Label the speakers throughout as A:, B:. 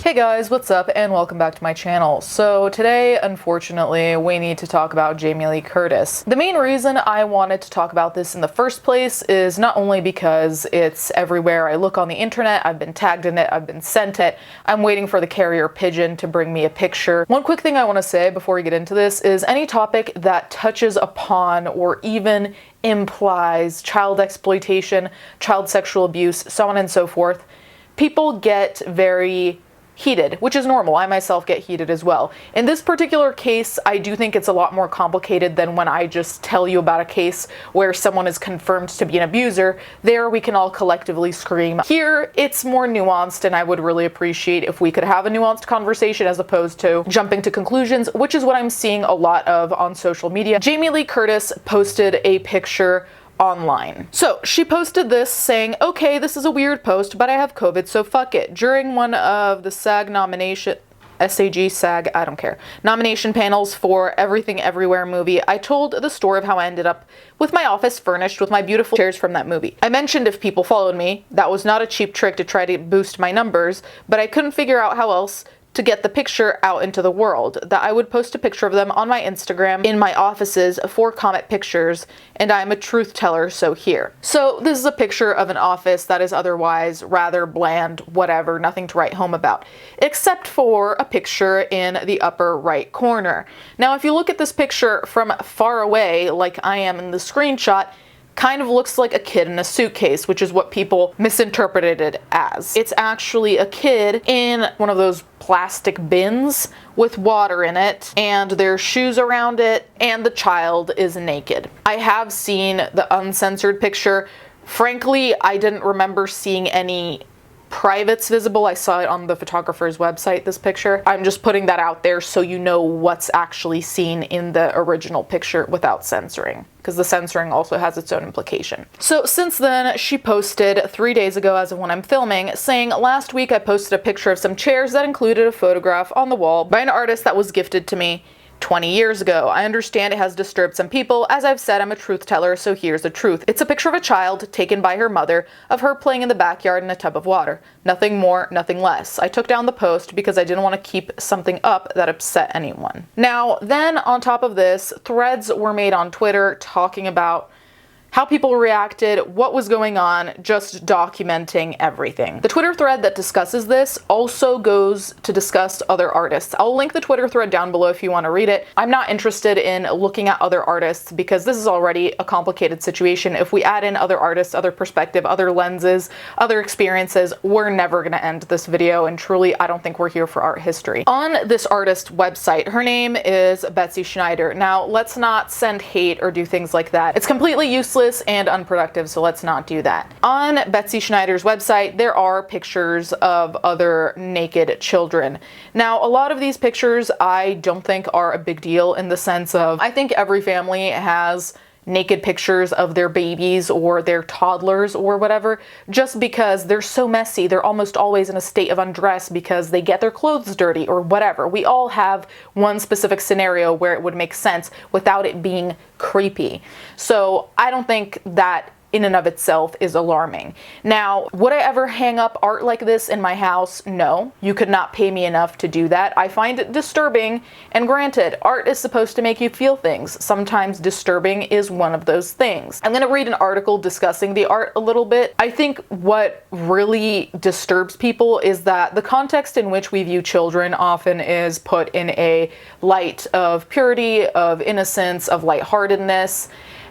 A: Hey guys, what's up and welcome back to my channel. So today, unfortunately, we need to talk about Jamie Lee Curtis. The main reason I wanted to talk about this in the first place is not only because it's everywhere I look on the internet, I've been tagged in it, I've been sent it, I'm waiting for the carrier pigeon to bring me a picture. One quick thing I want to say before we get into this is any topic that touches upon or even implies child exploitation, child sexual abuse, so on and so forth, people get very heated, which is normal. I myself get heated as well. In this particular case, I do think it's a lot more complicated than when I just tell you about a case where someone is confirmed to be an abuser. There, we can all collectively scream. Here, it's more nuanced, and I would really appreciate if we could have a nuanced conversation as opposed to jumping to conclusions, which is what I'm seeing a lot of on social media. Jamie Lee Curtis posted a picture online. So she posted this saying, okay, this is a weird post, but I have COVID, so fuck it. During one of the SAG nomination, SAG, I don't care, nomination panels for Everything Everywhere movie, I told the story of how I ended up with my office furnished with my beautiful chairs from that movie. I mentioned if people followed me, that was not a cheap trick to try to boost my numbers, but I couldn't figure out how else to get the picture out into the world, that I would post a picture of them on my Instagram in my offices for Comet Pictures, and I'm a truth teller, so here. So this is a picture of an office that is otherwise rather bland, whatever, nothing to write home about, except for a picture in the upper right corner. Now, if you look at this picture from far away, like I am in the screenshot, kind of looks like a kid in a suitcase, which is what people misinterpreted it as. It's actually a kid in one of those plastic bins with water in it, and there's shoes around it, and the child is naked. I have seen the uncensored picture. Frankly, I didn't remember seeing any privates visible. I saw it on the photographer's website, this picture. I'm just putting that out there so you know what's actually seen in the original picture without censoring, because the censoring also has its own implication. So since then, she posted 3 days ago, as of when I'm filming, saying, last week I posted a picture of some chairs that included a photograph on the wall by an artist that was gifted to me 20 years ago. I understand it has disturbed some people. As I've said, I'm a truth teller, so here's the truth. It's a picture of a child taken by her mother of her playing in the backyard in a tub of water. Nothing more, nothing less. I took down the post because I didn't want to keep something up that upset anyone. Now, then on top of this, threads were made on Twitter talking about how people reacted, what was going on, just documenting everything. The Twitter thread that discusses this also goes to discuss other artists. I'll link the Twitter thread down below if you want to read it. I'm not interested in looking at other artists because this is already a complicated situation. If we add in other artists, other perspective, other lenses, other experiences, we're never going to end this video, and truly, I don't think we're here for art history. On this artist website, her name is Betsy Schneider. Now, let's not send hate or do things like that. It's completely useless and unproductive, so let's not do that. On Betsy Schneider's website, there are pictures of other naked children. Now, a lot of these pictures I don't think are a big deal in the sense of, I think every family has naked pictures of their babies or their toddlers or whatever, just because they're so messy. They're almost always in a state of undress because they get their clothes dirty or whatever. We all have one specific scenario where it would make sense without it being creepy. So I don't think that in and of itself is alarming. Now, would I ever hang up art like this in my house? No, you could not pay me enough to do that. I find it disturbing, and granted, art is supposed to make you feel things. Sometimes disturbing is one of those things. I'm gonna read an article discussing the art a little bit. I think what really disturbs people is that the context in which we view children often is put in a light of purity, of innocence, of lightheartedness.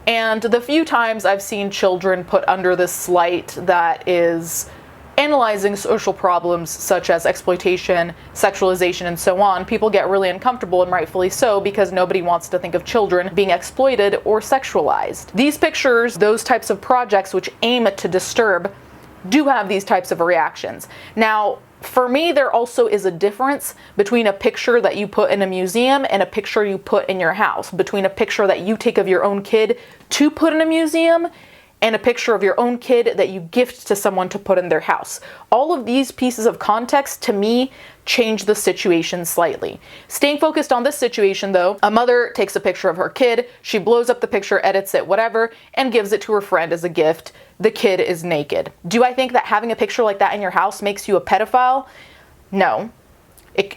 A: And the few times I've seen children put under this light that is analyzing social problems such as exploitation, sexualization, and so on, people get really uncomfortable, and rightfully so, because nobody wants to think of children being exploited or sexualized. These pictures, those types of projects which aim to disturb, do have these types of reactions. Now, for me, there also is a difference between a picture that you put in a museum and a picture you put in your house, between a picture that you take of your own kid to put in a museum and a picture of your own kid that you gift to someone to put in their house. All of these pieces of context, to me, change the situation slightly. Staying focused on this situation though, a mother takes a picture of her kid, she blows up the picture, edits it, whatever, and gives it to her friend as a gift. The kid is naked. Do I think that having a picture like that in your house makes you a pedophile? No.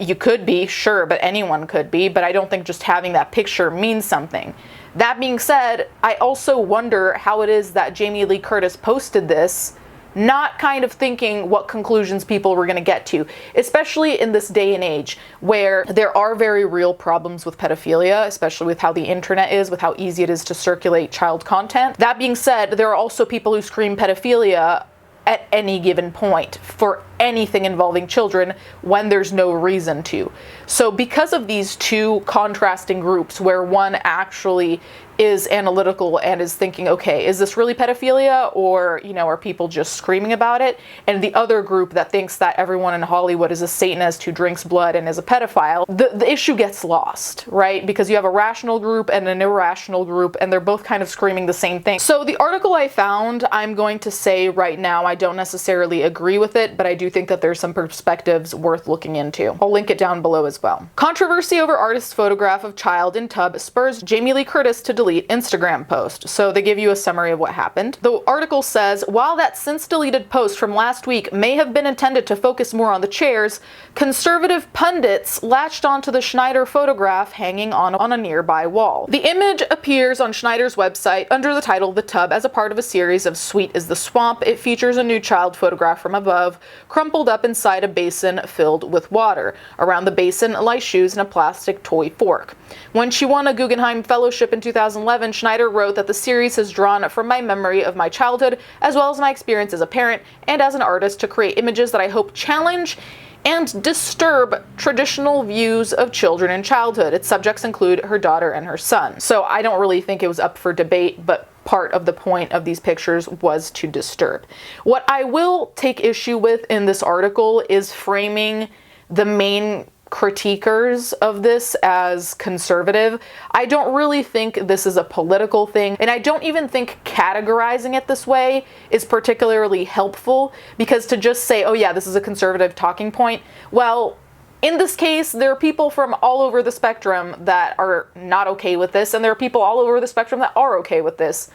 A: You could be, sure, but anyone could be, but I don't think just having that picture means something. That being said, I also wonder how it is that Jamie Lee Curtis posted this, not kind of thinking what conclusions people were going to get to, especially in this day and age where there are very real problems with pedophilia, especially with how the internet is, with how easy it is to circulate child content. That being said, there are also people who scream pedophilia at any given point for anything involving children when there's no reason to. So because of these two contrasting groups where one actually is analytical and is thinking, okay, is this really pedophilia, or, you know, are people just screaming about it? And the other group that thinks that everyone in Hollywood is a Satanist who drinks blood and is a pedophile, the issue gets lost, right? Because you have a rational group and an irrational group, and they're both kind of screaming the same thing. So the article I found, I'm going to say right now, I don't necessarily agree with it, but I do think that there's some perspectives worth looking into. I'll link it down below as well. Controversy over artist's photograph of child in tub spurs Jamie Lee Curtis to delete Instagram post. So they give you a summary of what happened. The article says, while that since deleted post from last week may have been intended to focus more on the chairs, conservative pundits latched onto the Schneider photograph hanging on a nearby wall. The image appears on Schneider's website under the title The Tub as a part of a series of Sweet is the Swamp. It features a new child photographed from above, crumpled up inside a basin filled with water. Around the basin lie shoes and a plastic toy fork. When she won a Guggenheim Fellowship in 2011, Schneider wrote that the series has drawn from my memory of my childhood, as well as my experience as a parent and as an artist, to create images that I hope challenge and disturb traditional views of children in childhood. Its subjects include her daughter and her son. So I don't really think it was up for debate, but part of the point of these pictures was to disturb. What I will take issue with in this article is framing the main critiquers of this as conservative. I don't really think this is a political thing, and I don't even think categorizing it this way is particularly helpful, because to just say, oh yeah, this is a conservative talking point, well, in this case, there are people from all over the spectrum that are not okay with this, and there are people all over the spectrum that are okay with this.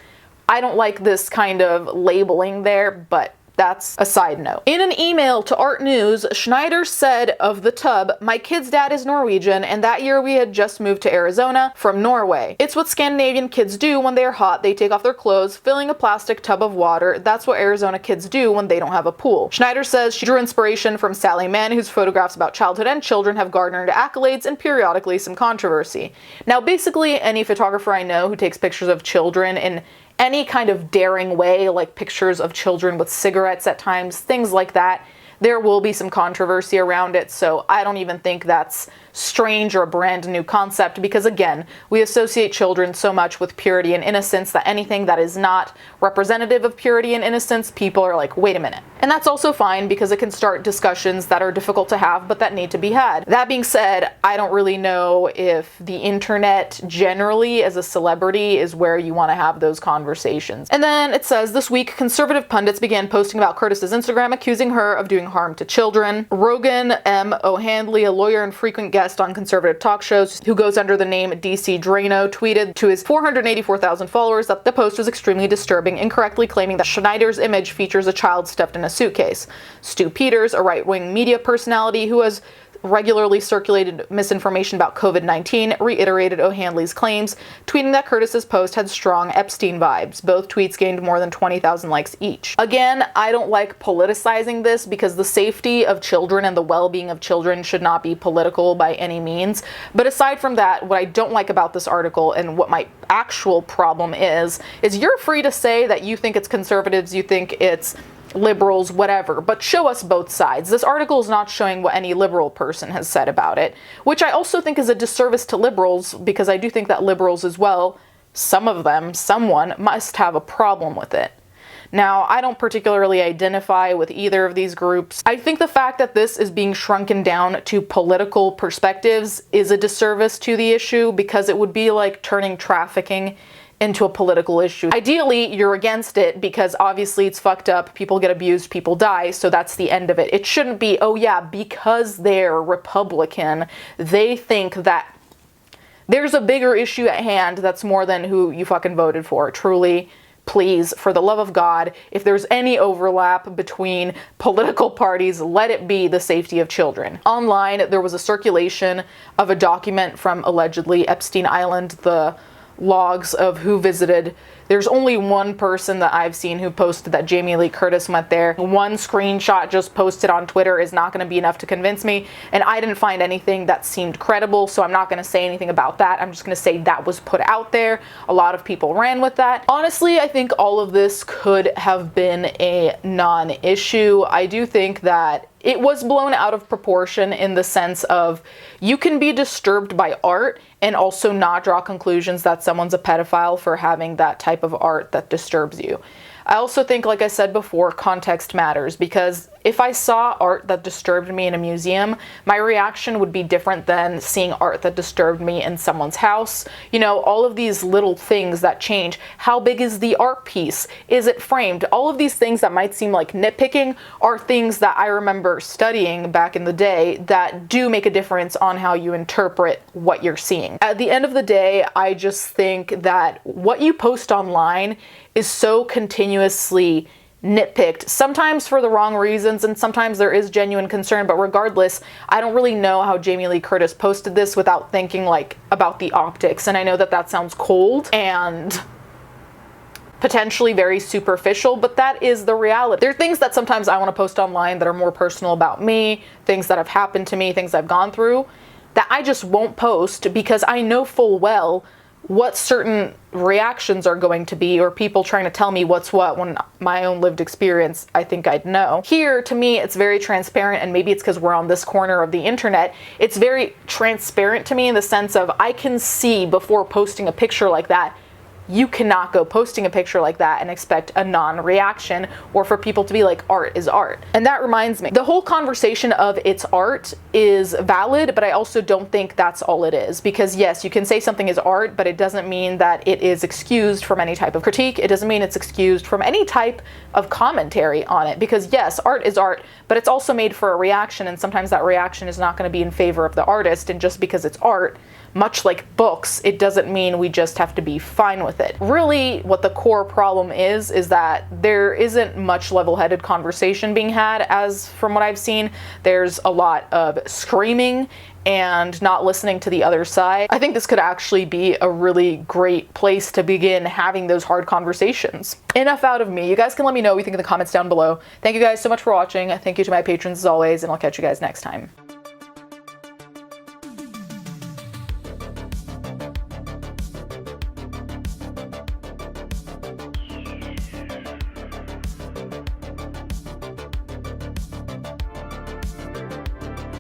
A: I don't like this kind of labeling there, but that's a side note. In an email to Art News, Schneider said of the tub, my kid's dad is Norwegian, and that year we had just moved to Arizona from Norway. It's what Scandinavian kids do when they are hot. They take off their clothes, filling a plastic tub of water. That's what Arizona kids do when they don't have a pool. Schneider says she drew inspiration from Sally Mann, whose photographs about childhood and children have garnered accolades and periodically some controversy. Now, basically, any photographer I know who takes pictures of children in any kind of daring way, like pictures of children with cigarettes at times, things like that, there will be some controversy around it. So I don't even think that's strange or a brand new concept, because again, we associate children so much with purity and innocence that anything that is not representative of purity and innocence, people are like, wait a minute. And that's also fine, because it can start discussions that are difficult to have but that need to be had. That being said, I don't really know if the internet generally as a celebrity is where you want to have those conversations. And then it says, this week conservative pundits began posting about Curtis's Instagram, accusing her of doing harm to children. Rogan M. O'Handley, a lawyer and frequent guest on conservative talk shows who goes under the name DC Drano, tweeted to his 484,000 followers that the post was extremely disturbing, incorrectly claiming that Schneider's image features a child stuffed in a suitcase. Stu Peters, a right-wing media personality who has regularly circulated misinformation about COVID-19, reiterated O'Handley's claims, tweeting that Curtis's post had strong Epstein vibes. Both tweets gained more than 20,000 likes each. Again, I don't like politicizing this, because the safety of children and the well-being of children should not be political by any means. But aside from that, what I don't like about this article, and what my actual problem is you're free to say that you think it's conservatives, you think it's liberals, whatever, but show us both sides. This article is not showing what any liberal person has said about it, which I also think is a disservice to liberals, because I do think that liberals as well, some of them, someone, must have a problem with it. Now, I don't particularly identify with either of these groups. I think the fact that this is being shrunken down to political perspectives is a disservice to the issue, because it would be like turning trafficking into a political issue. Ideally, you're against it because obviously it's fucked up, people get abused, people die, so that's the end of it. It shouldn't be, oh yeah, because they're Republican, they think that there's a bigger issue at hand that's more than who you fucking voted for. Truly, please, for the love of God, if there's any overlap between political parties, let it be the safety of children. Online, there was a circulation of a document from allegedly Epstein Island, the logs of who visited. There's only one person that I've seen who posted that Jamie Lee Curtis went there. One screenshot just posted on Twitter is not going to be enough to convince me, and I didn't find anything that seemed credible, so I'm not going to say anything about that. I'm just going to say that was put out there. A lot of people ran with that. Honestly, I think all of this could have been a non-issue. I do think that it was blown out of proportion in the sense of you can be disturbed by art and also not draw conclusions that someone's a pedophile for having that type of art that disturbs you. I also think, like I said before, context matters, because if I saw art that disturbed me in a museum, my reaction would be different than seeing art that disturbed me in someone's house. You know, all of these little things that change. How big is the art piece? Is it framed? All of these things that might seem like nitpicking are things that I remember studying back in the day that do make a difference on how you interpret what you're seeing. At the end of the day, I just think that what you post online is so continuously nitpicked, sometimes for the wrong reasons, and sometimes there is genuine concern, but regardless, I don't really know how Jamie Lee Curtis posted this without thinking like about the optics, and I know that that sounds cold and potentially very superficial, but that is the reality. There are things that sometimes I want to post online that are more personal about me, things that have happened to me, things I've gone through, that I just won't post because I know full well what certain reactions are going to be, or people trying to tell me what's what when my own lived experience, I think I'd know. Here, to me, it's very transparent, and maybe it's because we're on this corner of the internet, it's very transparent to me in the sense of I can see before posting a picture like that. You cannot go posting a picture like that and expect a non-reaction, or for people to be like, art is art. And that reminds me, the whole conversation of it's art is valid, but I also don't think that's all it is. Because yes, you can say something is art, but it doesn't mean that it is excused from any type of critique. It doesn't mean it's excused from any type of commentary on it. Because yes, art is art, but it's also made for a reaction, and sometimes that reaction is not going to be in favor of the artist, and just because it's art, much like books, it doesn't mean we just have to be fine with it. Really, what the core problem is that there isn't much level-headed conversation being had, as from what I've seen. There's a lot of screaming and not listening to the other side. I think this could actually be a really great place to begin having those hard conversations. Enough out of me. You guys can let me know what you think in the comments down below. Thank you guys so much for watching. Thank you to my patrons as always, and I'll catch you guys next time.